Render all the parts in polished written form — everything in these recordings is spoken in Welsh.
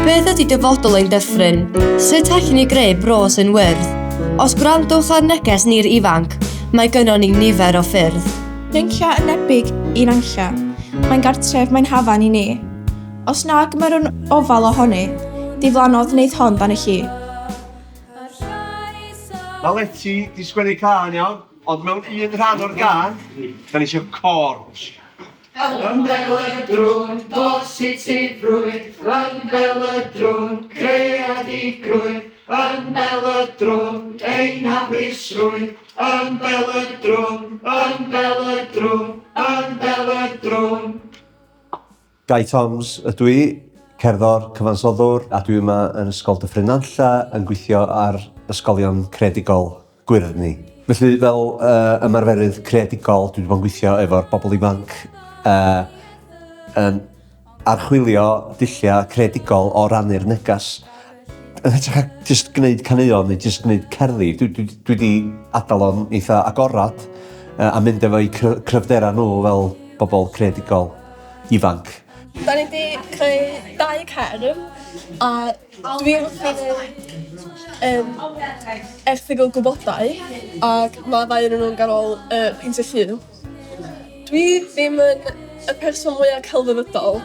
Beth ydy dyfodol ein dyffryn? Sut allwn ni greu bros yn wyrdd? Os gwrandwch ar neges ni'r ifanc, mae gynnon ni nifer o ffyrdd. Nynlla yn nebyg i'n anlla. Mae'n gartref mae'n hafan i ni. Os nag mae'r ofal ohoni, diflannodd wneud hon dan y chi. Mae Leti di sgwennu can iawn, ond mewn un rhan o'r gan, da ni eisiau cors. Ymbeledrwn, positifrwydd, ymbeledrwn, creadigrwydd, ymbeledrwn, ein hapusrwydd, ymbeledrwn, ymbeledrwn, ymbeledrwn. Guy Toms ydw i, cerddor, cyfansoddwr, a dwi yma yn Ysgol Dyffryn Nantlla yn gweithio ar ysgolion creadigol Gwyrddni. Felly fel ymarferydd creadigol, dwi wedi bod yn gweithio efo'r bobl ifanc yn archwilio dulliau creadigol o rannu'r negas. Yn hytrach ag jyst gwneud caneuon neu jyst gwneud cerddi. Dwi wedi adael o'n eitha agorad a mynd efo i cryfdera nhw fel bobl creadigol ifanc. Da ni wedi creu 2 cerdd a dwi'n erthygl gwybodau ac mae ddau yn nhw'n ganol peint y lliw. Dwi ddim yn y person mwyaf celfyddydol,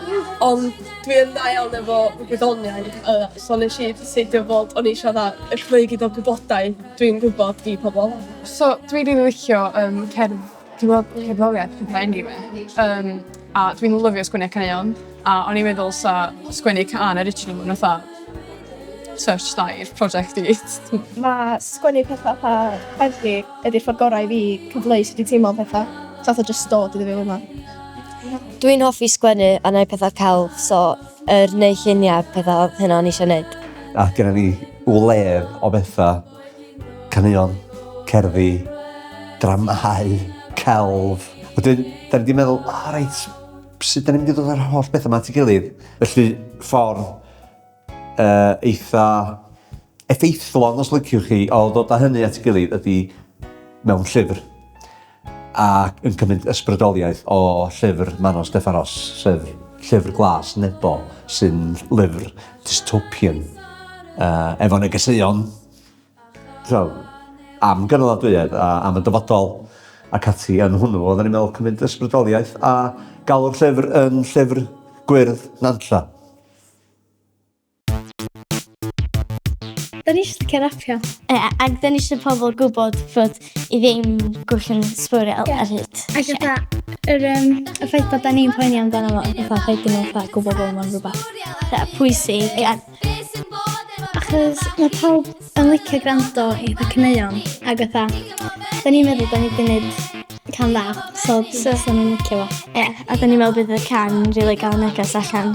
ond dwi yn dda iawn efo gwyddoniaeth, so nes i ddeceidio fod o'n eisiau y creu gyda gwybodau dwi'n gwybod i pobl. So dwi wedi licio cerdd, dwi'n meddwl cerddoriaeth pethau anyway, a dwi'n lyfio sgwennu caneuon, a o'n i'n meddwl sa sgwennu can original yn fatha search style project i. Mae sgwennu pethau heddlu ydy'r ffordd gorau i fi cyfleu sydd wedi teimlo pethau. Sath o just dod iddo fi yma. Dwi'n hoffi sgwennu a neud pethau celf, so neu lluniau pethau oedd hynna o'n eisiau neud. A gyda ni wledd o bethau, caneuon, cerddi, dramau, celf. Wedyn, da ni wedi meddwl, reit, sut da ni'n mynd i ddod ar holl bethau yma at ei gilydd? Felly, ffordd eitha effeithlon os liciwch chi o ddod â hynny at ei gilydd ydy mewn llyfr. Ac yn cymryd ysbrydoliaeth o llyfr Manon Steffan Ros, sef Llyfr Glas Nebo, sy'n lyfr dystopian, efo negeseuon am gynaladwyedd a am y dyfodol ac ati yn hwnnw. Oedden ni'n meddwl cymryd ysbrydoliaeth a galw'r llyfr yn Llyfr Gwyrdd Nantlla. Da ni eisiau licio rapio. Ac da ni eisiau pobl gwybod fod i ddim gwyllt yn sbwriel ar hyd. Ac y ffaith bod da ni'n poeni amdano fo, fatha rhaid i nhw gwybod bod nhw'n rhywbeth pwysig. Achos mae pawb yn licio gwrando i caneuon. Ac da ni'n meddwl da ni wedi gwneud can dda, so da ni'n licio fo. A da ni'n meddwl bydd y can yn rili gael neges allan.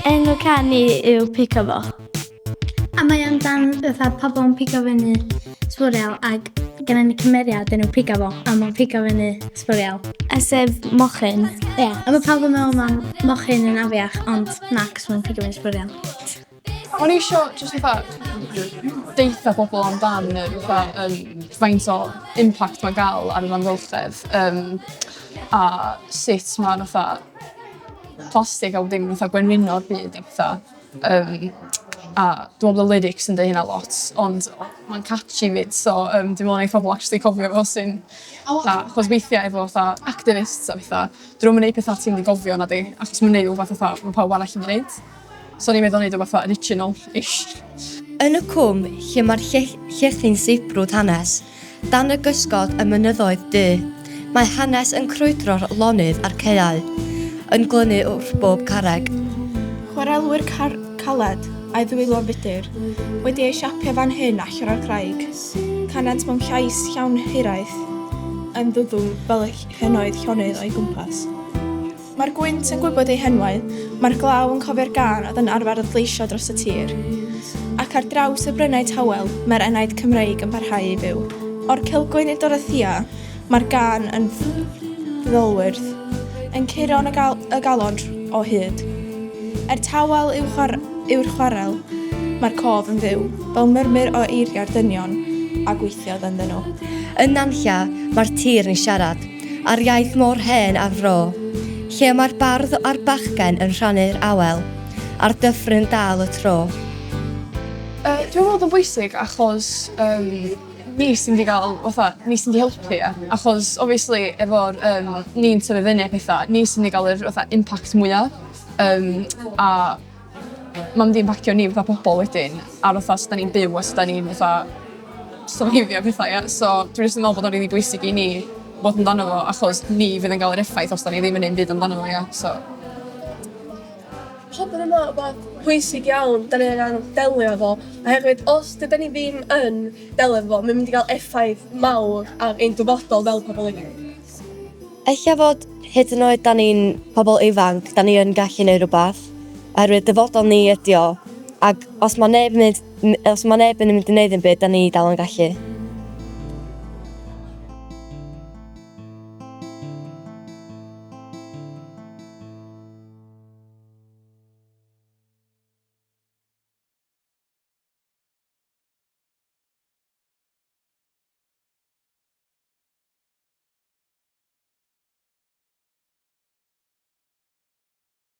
Enw can ni yw Pico Fo. A mae amdan pobl yn pigo fyny sbwriel ac gyda ni cymeriad enw Pico Fo a mae'n pigo fyny sbwriel. A sef mochyn. A mae pawb yn meddwl mae mochyn yn afiach, ond nacs mae'n pigo fyny sbwriel. O'n i eisiau jyst deitha bobl amdan faint o impact mae'n gael ar yr amgylchedd a sut mae'n plastig a ddim gwenwyno'r byd a dwi'n meddwl y lyrics yn dweud hynna lot, ond mae'n catchy fyd, so dwi'n meddwl wneud pobl actually cofio fo sy'n achos weithiau efo activists a fatha, dwi'n meddwl wneud pethau ti'n di gofio na di, achos mae'n neud rhywbeth mae pawb arall yn gwneud. So ni'n meddwl wneud rhywbeth original-ish. Yn y cwm, lle mae'r llechyn seibrwd hanes, dan y gysgod y mynyddoedd du, mae hanes yn crwydro'r lonydd a'r caeau, yn glynu wrth bob carreg. Chwarelwyr caled a'i ddwylo fudur wedi ei siapio fan hyn allan o'r craig, canant mewn llais llawn hiraeth yn ddwddw fel y henoedd llonydd o'i gwmpas. Mae'r gwynt yn gwybod ei henwau, mae'r glaw yn cofio'r gan oedd yn arfer y ddleisio dros y tir, ac ar draws y brynau tawel mae'r enaid Cymreig yn parhau i fyw. O'r cilgwyn i Dorothea, mae'r gan yn ddolwyrdd, yn curo'n y galon o hyd. Tawel yw'r chwarel, mae'r cof yn fyw, fel murmur o eiriau'r dynion a gweithiodd ynddyn nhw. Yn Nantlla, mae'r tir yn siarad, ar iaith mor hen a fro, lle mae'r bardd a'r bachgen yn rhannu'r awel. a'r dyffryn dal y tro? Dwi'n meddwl bod yn bwysig achos ni sy'n di gael, ni sy'n di helpu achos, obviously, efo'r ni'n tyfu fyny a pethau, ni sy'n di gael yr impact mwyaf. A mae'n di impactio ni pobl wedyn, ar os da ni'n byw, os da ni'n survivio pethau, So, dwi'n just yn meddwl bod o'n rili bwysig i ni bod amdano fo, achos ni fydd yn cael yr effaith os da ni ddim yn ein byd amdano fo, so. Pobl yma bod pwysig iawn, da ni angen delio fo. Oherwydd, os dydyn ni ddim yn delio fo, mae'n mynd i gael effaith mawr ar ein dyfodol fel pobl ifanc. Ella fod hyd yn oed da ni'n pobl ifanc, da ni yn gallu gwneud rhywbeth. Oherwydd dyfodol ni ydi o. Ac os mae neb yn mynd i wneud yn byd, da ni dal yn gallu.